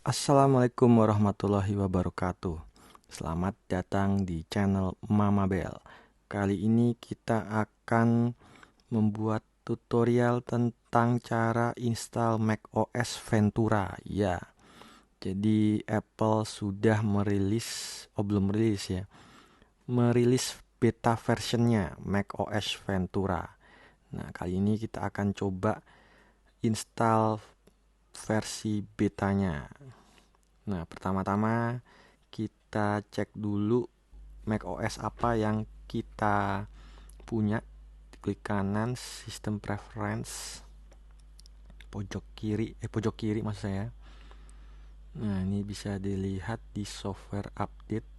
Assalamualaikum warahmatullahi wabarakatuh. Selamat datang di channel Mama Bell. Kali ini kita akan membuat tutorial tentang cara install macOS Ventura. Ya, jadi Apple sudah belum merilis ya, merilis beta versionnya macOS Ventura. Nah, kali ini kita akan coba install versi betanya. Nah, pertama-tama kita cek dulu macOS apa yang kita punya. Klik kanan, System Preference, pojok kiri maksud saya. Nah, ini bisa dilihat di software update.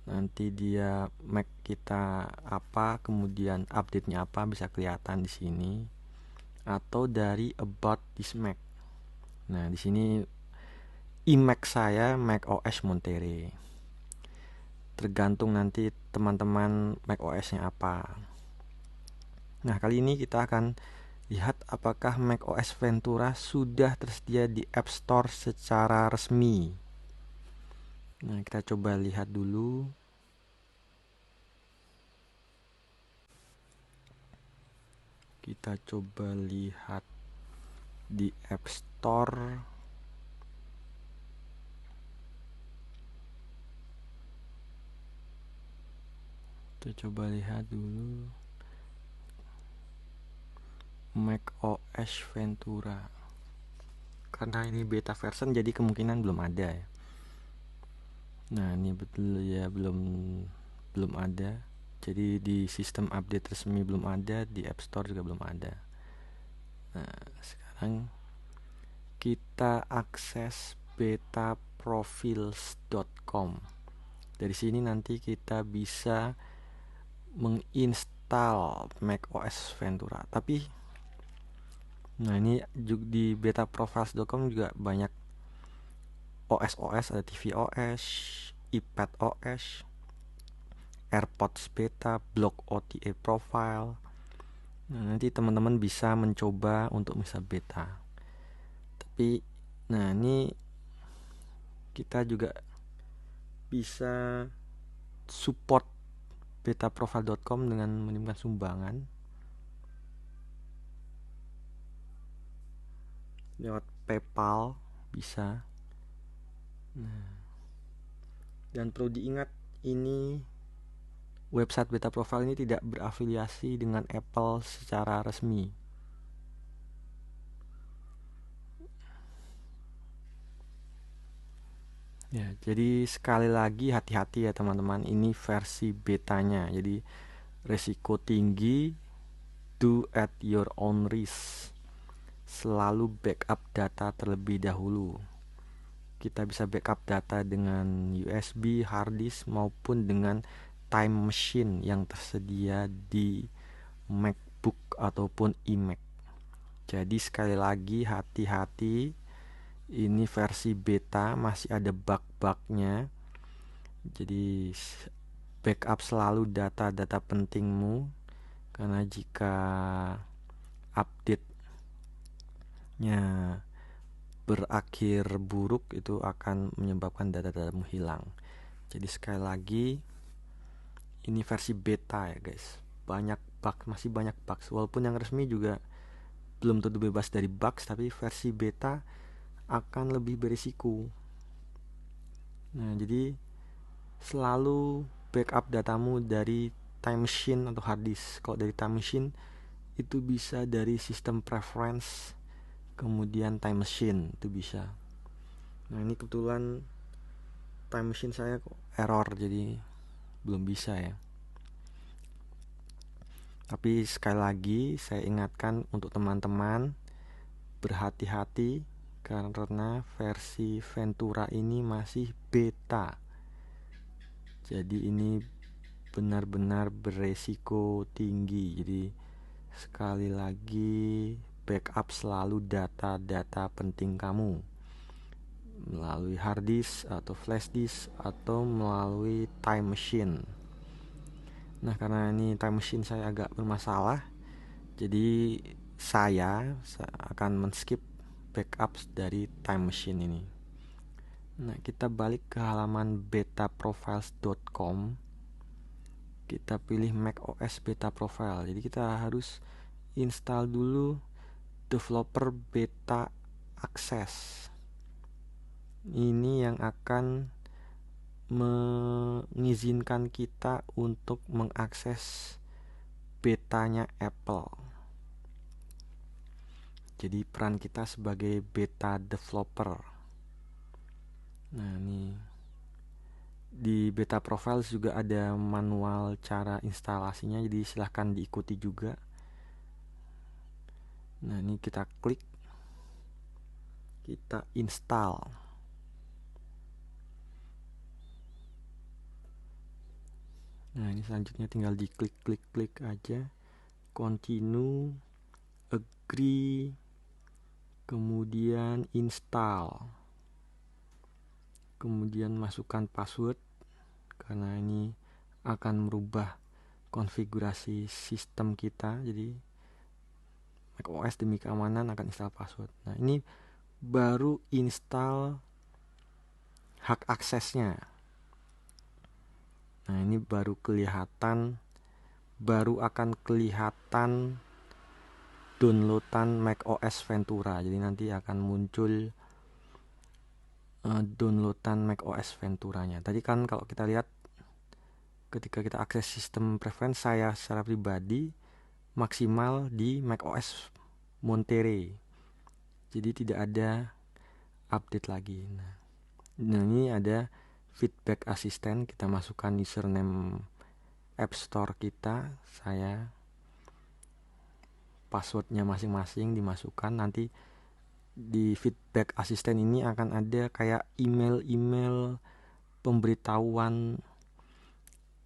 Nanti dia Mac kita apa, kemudian update-nya apa bisa kelihatan di sini. Atau dari About This Mac. Nah, di sini iMac saya macOS Monterey. Tergantung nanti teman-teman macOS-nya apa. Nah, kali ini kita akan lihat apakah macOS Ventura sudah tersedia di App Store secara resmi. Nah, kita coba lihat dulu. Kita coba lihat di App Store. Kita coba lihat dulu macOS Ventura. Karena ini beta version jadi kemungkinan belum ada ya. Nah, ini betul ya, belum ada. Jadi di sistem update resmi belum ada, di App Store juga belum ada. Nah, sekarang kita akses betaprofils.com. Dari sini nanti kita bisa menginstal macOS Ventura. Tapi nah, ini juga di betaprofils.com juga banyak OS, ada tvOS, iPadOS, AirPods Beta, Block OTA Profile. Nah, nanti teman-teman bisa mencoba untuk bisa beta. Tapi nah, ini kita juga bisa support betaprofile.com dengan mengirimkan sumbangan lewat PayPal bisa. Nah, dan perlu diingat, ini website Betaprofile ini tidak berafiliasi dengan Apple secara resmi. Ya, jadi sekali lagi hati-hati ya teman-teman, ini versi betanya. Jadi resiko tinggi, do at your own risk. Selalu backup data terlebih dahulu. Kita bisa backup data dengan USB, hard disk maupun dengan time machine yang tersedia di MacBook ataupun iMac. Jadi sekali lagi hati-hati, ini versi beta masih ada bug-bugnya. Jadi backup selalu data-data pentingmu, karena jika update-nya berakhir buruk itu akan menyebabkan data-datamu hilang. Jadi sekali lagi, ini versi beta ya guys. Masih banyak bugs. Walaupun yang resmi juga belum tentu bebas dari bugs, tapi versi beta akan lebih berisiko. Nah, jadi selalu backup datamu dari time machine atau hard disk. Kalau dari time machine itu bisa dari sistem preference, kemudian time machine itu bisa. Nah, ini kebetulan time machine saya kok error, jadi belum bisa ya. Tapi sekali lagi saya ingatkan untuk teman-teman, berhati-hati karena versi Ventura ini masih beta. Jadi ini benar-benar beresiko tinggi. Jadi sekali lagi, backup selalu data-data penting kamu melalui hard disk atau flash disk atau melalui time machine. Nah, karena ini time machine saya agak bermasalah, jadi saya akan men-skip backups dari time machine ini. Nah, kita balik ke halaman betaprofiles.com. Kita pilih macOS Beta Profile. Jadi kita harus install dulu developer beta access. Ini yang akan mengizinkan kita untuk mengakses betanya Apple. Jadi peran kita sebagai beta developer. Nah, ini di beta profiles juga ada manual cara instalasinya, jadi silahkan diikuti juga. Nah, ini kita klik, kita install. Nah, ini selanjutnya tinggal diklik aja, continue, agree, kemudian install, kemudian masukkan password karena ini akan merubah konfigurasi sistem kita. Jadi macOS demi keamanan akan install password. Nah, ini baru install hak aksesnya. Nah, ini baru akan kelihatan downloadan macOS Ventura. Jadi nanti akan muncul downloadan macOS Venturanya. Tadi kan kalau kita lihat ketika kita akses sistem preference, saya secara pribadi maksimal di macOS Monterey. Jadi tidak ada update lagi. Nah, ini ada feedback assistant. Kita masukkan username App Store kita, saya passwordnya masing-masing dimasukkan. Nanti di feedback assistant ini akan ada kayak email pemberitahuan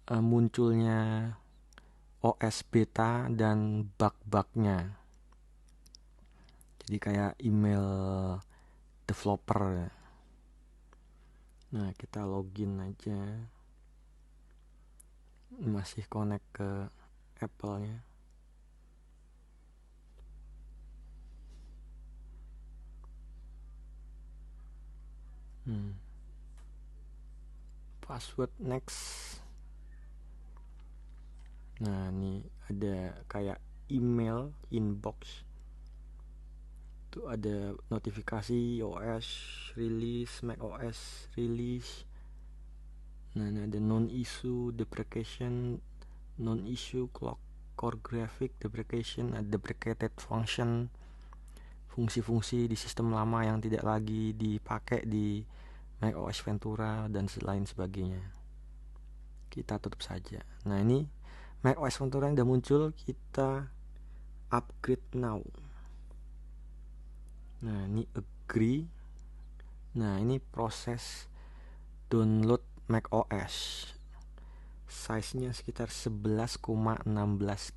munculnya OS beta dan bug-bugnya. Jadi kayak email developer. Nah, kita login aja. Masih connect ke Apple-nya. Password next. Nah, ini ada kayak email inbox. Itu ada notifikasi OS release, macOS release. Nah, ini ada non-issue deprecation, non-issue clock core graphic deprecation, ada deprecated function, fungsi-fungsi di sistem lama yang tidak lagi dipakai di macOS Ventura dan lain sebagainya. Kita tutup saja. Nah, ini macOS Ventura yang udah muncul, kita upgrade now. Nah, ini agree. Nah, ini proses download macOS. Size-nya sekitar 11,16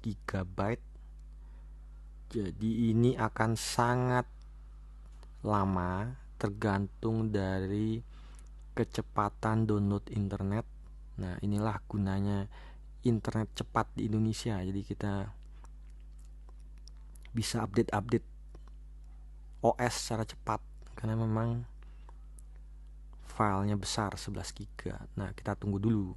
GB. Jadi ini akan sangat lama tergantung dari kecepatan download internet. Nah, inilah gunanya internet cepat di Indonesia. Jadi kita bisa update OS secara cepat karena memang filenya besar 11 GB. Nah, kita tunggu dulu.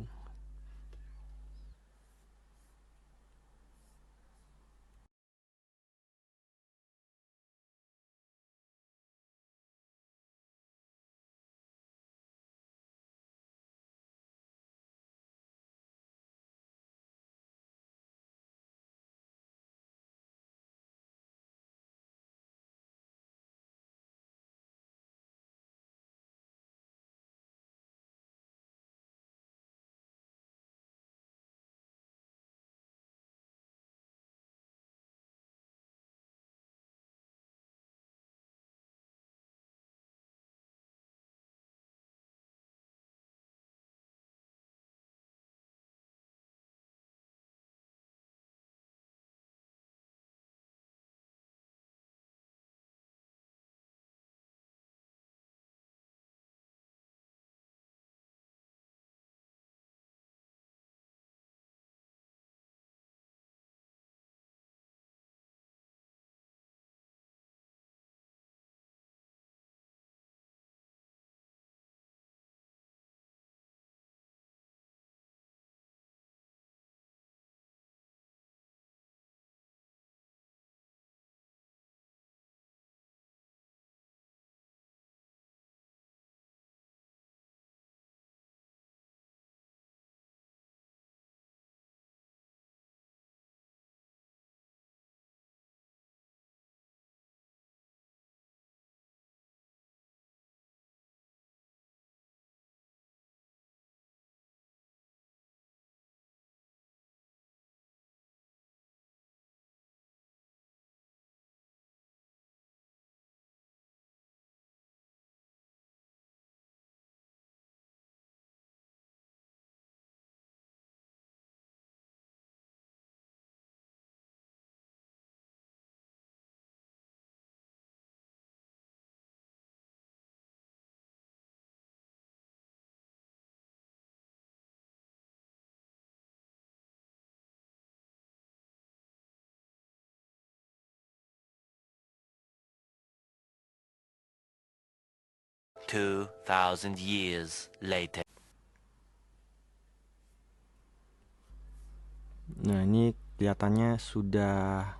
2,000 years later. Nah, ini kelihatannya sudah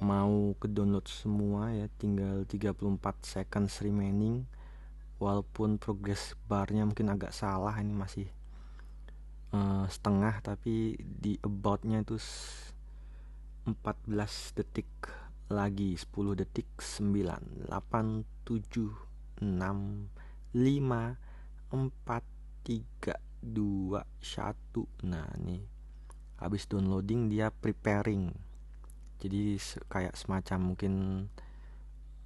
mau ke download semua ya, tinggal 34 seconds remaining. Walaupun progress barnya mungkin agak salah, ini masih setengah, tapi di aboutnya itu 14 detik lagi. 10 detik, 9, 8, 7, 6, 5, 4, 3, 2, 1. Nah, nih habis downloading dia preparing. Jadi kayak semacam mungkin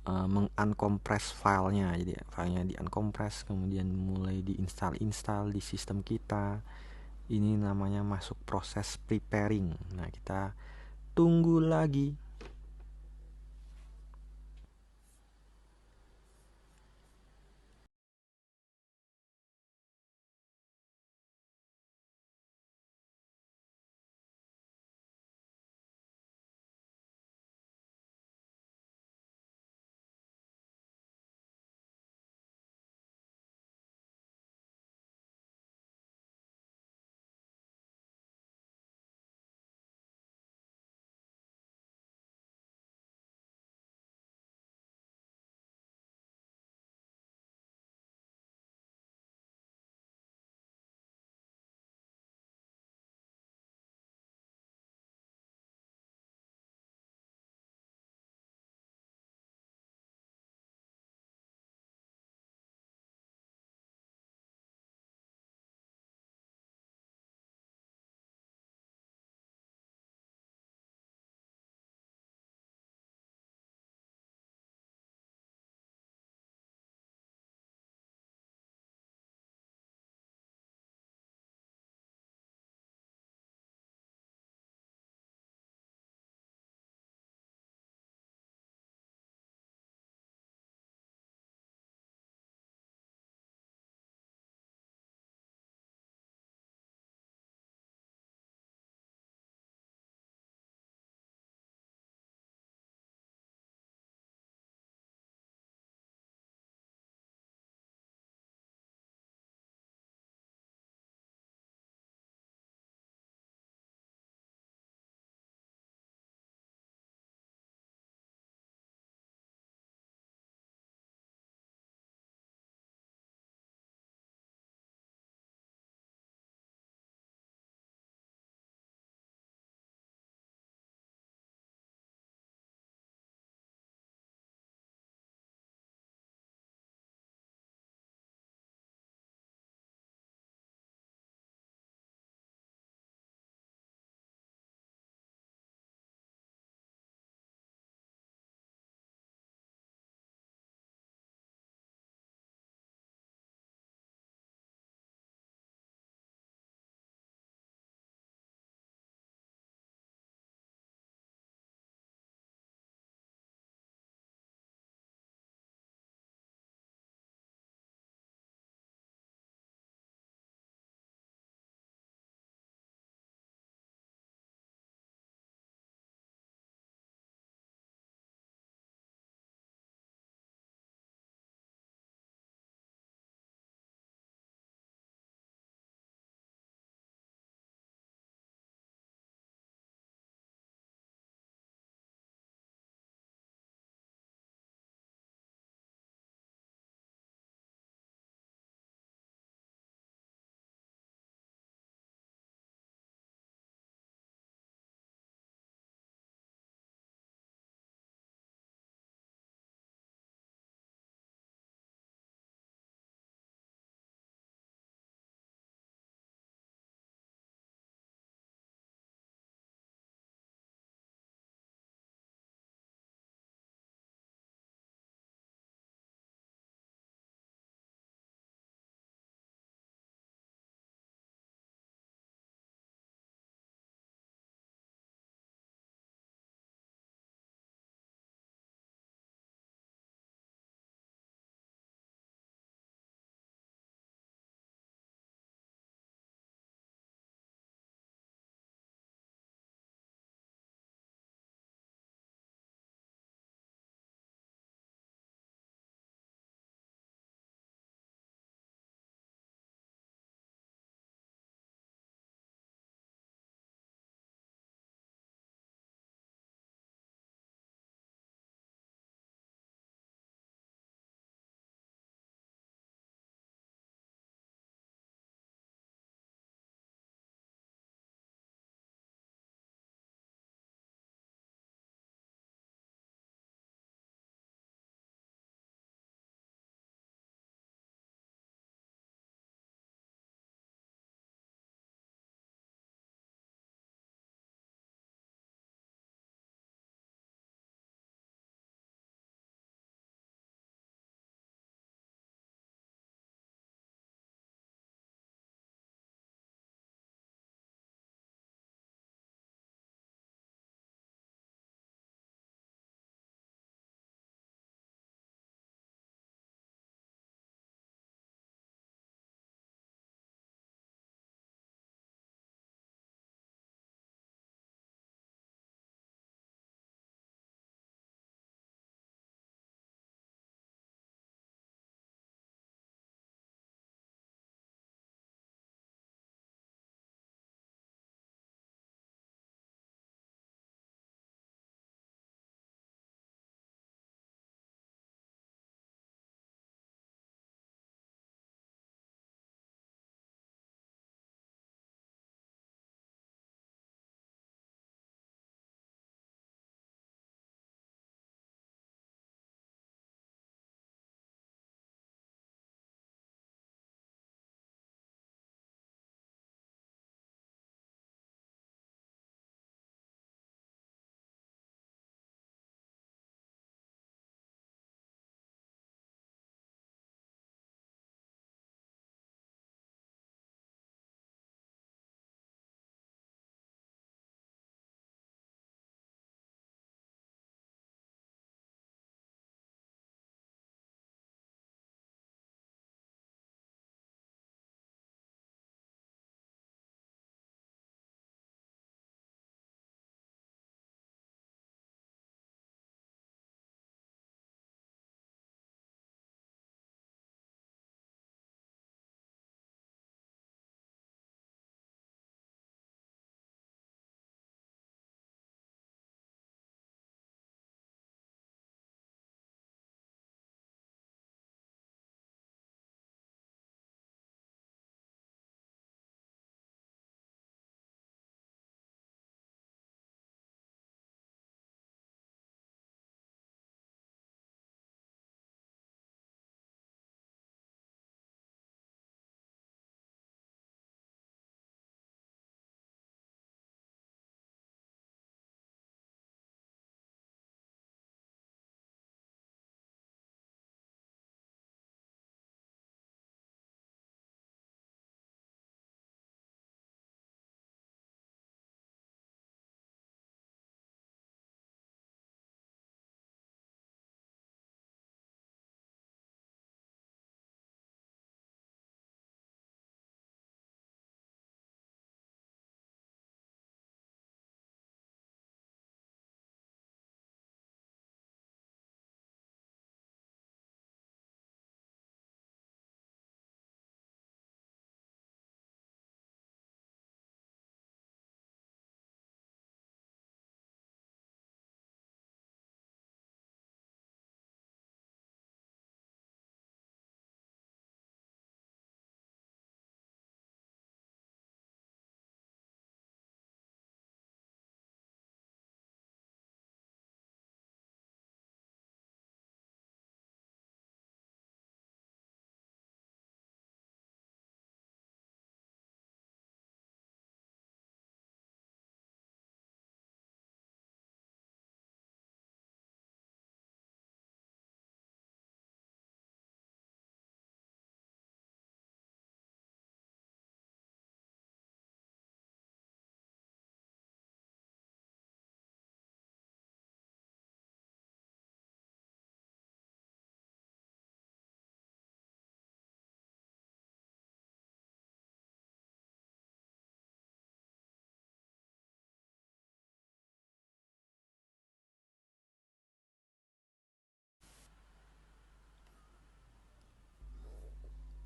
mengunkompress filenya. Jadi filenya di uncompress, kemudian mulai diinstal di sistem kita. Ini namanya masuk proses preparing. Nah, kita tunggu lagi.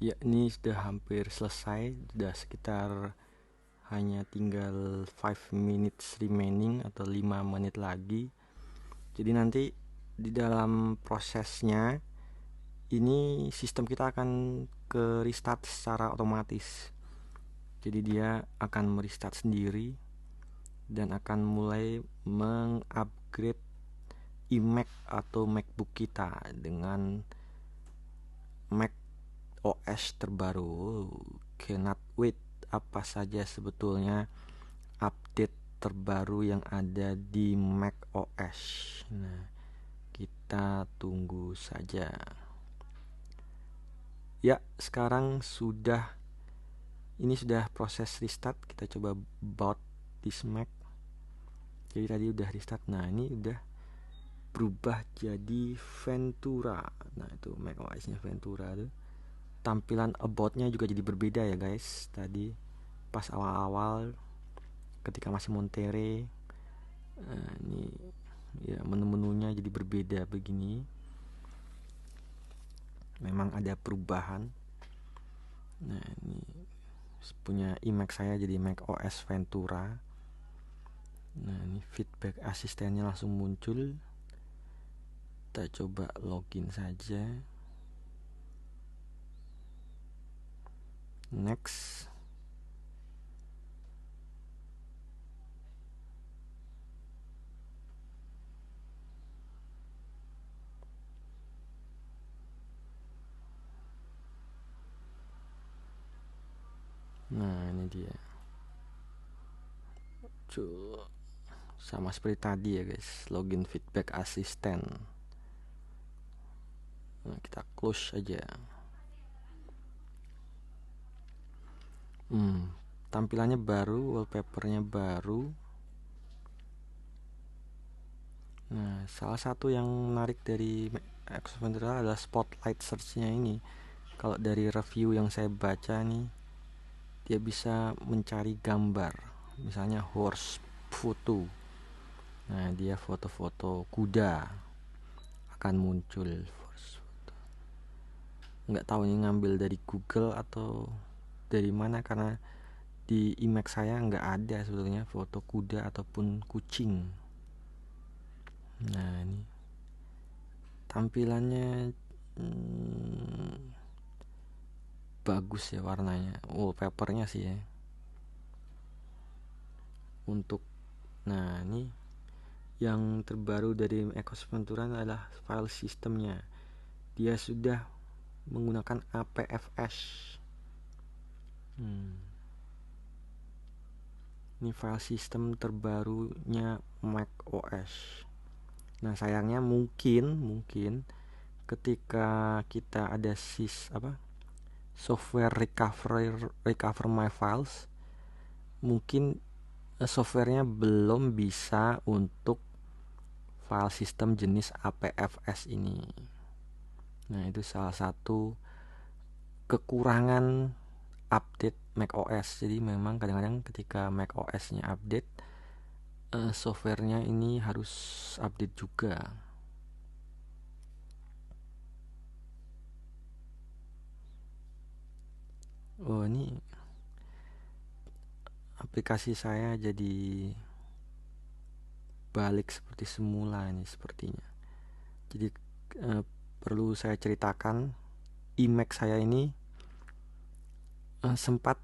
Ya, ini sudah hampir selesai, sudah sekitar hanya tinggal 5 minutes remaining atau 5 menit lagi. Jadi nanti di dalam prosesnya ini sistem kita akan ke restart secara otomatis. Jadi dia akan merestart sendiri dan akan mulai mengupgrade iMac atau MacBook kita dengan Mac OS terbaru. Cannot wait, apa saja sebetulnya update terbaru yang ada di Mac OS. Nah, kita tunggu saja. Ya, sekarang ini sudah proses restart. Kita coba boot this Mac. Jadi tadi udah restart. Nah, ini udah berubah jadi Ventura. Nah, itu Mac OS-nya Ventura tuh. Tampilan about-nya juga jadi berbeda ya guys. Tadi pas awal-awal ketika masih Monterey, ini ya menu-menunya jadi berbeda begini. Memang ada perubahan. Nah, ini punya iMac saya jadi Mac OS Ventura. Nah, ini feedback asistennya langsung muncul. Kita coba login saja. Next. Nah, ini dia. Sama seperti tadi ya guys, login feedback asisten. Nah, kita close aja. Tampilannya baru, wallpapernya baru. Nah, salah satu yang menarik dari Xcode Ventura adalah spotlight search-nya ini. Kalau dari review yang saya baca nih, dia bisa mencari gambar, misalnya horse photo. Nah, dia foto-foto kuda akan muncul. Nggak tahu ini ngambil dari Google atau dari mana, karena di iMac saya nggak ada sebetulnya foto kuda ataupun kucing. Nah, ini tampilannya bagus ya warnanya, wallpapernya sih ya. Nah, ini yang terbaru dari Xcode Ventura adalah file sistemnya. Dia sudah menggunakan APFS. Ini file sistem terbarunya Mac OS. Nah, sayangnya mungkin ketika kita ada software recover my files, mungkin softwarenya belum bisa untuk file sistem jenis APFS ini. Nah, itu salah satu kekurangan update Mac OS. Jadi memang kadang-kadang ketika Mac OS-nya update, softwarenya ini harus update juga. Oh, ini aplikasi saya jadi balik seperti semula ini sepertinya. Jadi perlu saya ceritakan, iMac saya ini sempat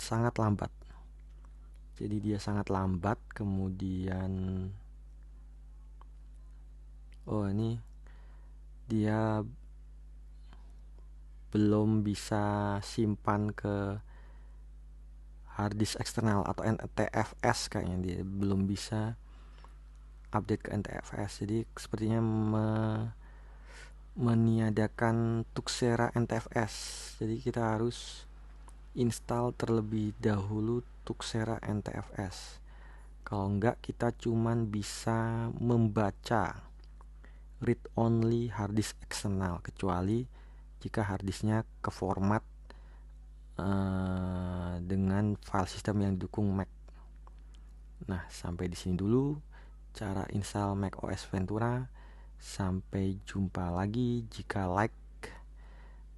sangat lambat. Jadi dia sangat lambat, kemudian ini dia belum bisa simpan ke harddisk eksternal atau NTFS, kayaknya dia belum bisa update ke NTFS. Jadi sepertinya meniadakan Tuxera NTFS. Jadi kita harus install terlebih dahulu Tuxera NTFS. Kalau enggak, kita cuman bisa membaca read only harddisk eksternal, kecuali jika harddisknya ke format dengan file system yang didukung Mac. Nah, sampai di sini dulu cara install Mac OS Ventura. Sampai jumpa lagi. Jika like,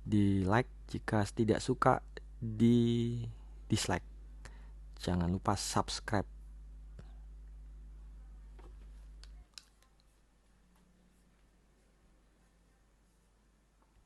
di like, jika tidak suka di dislike. Jangan lupa subscribe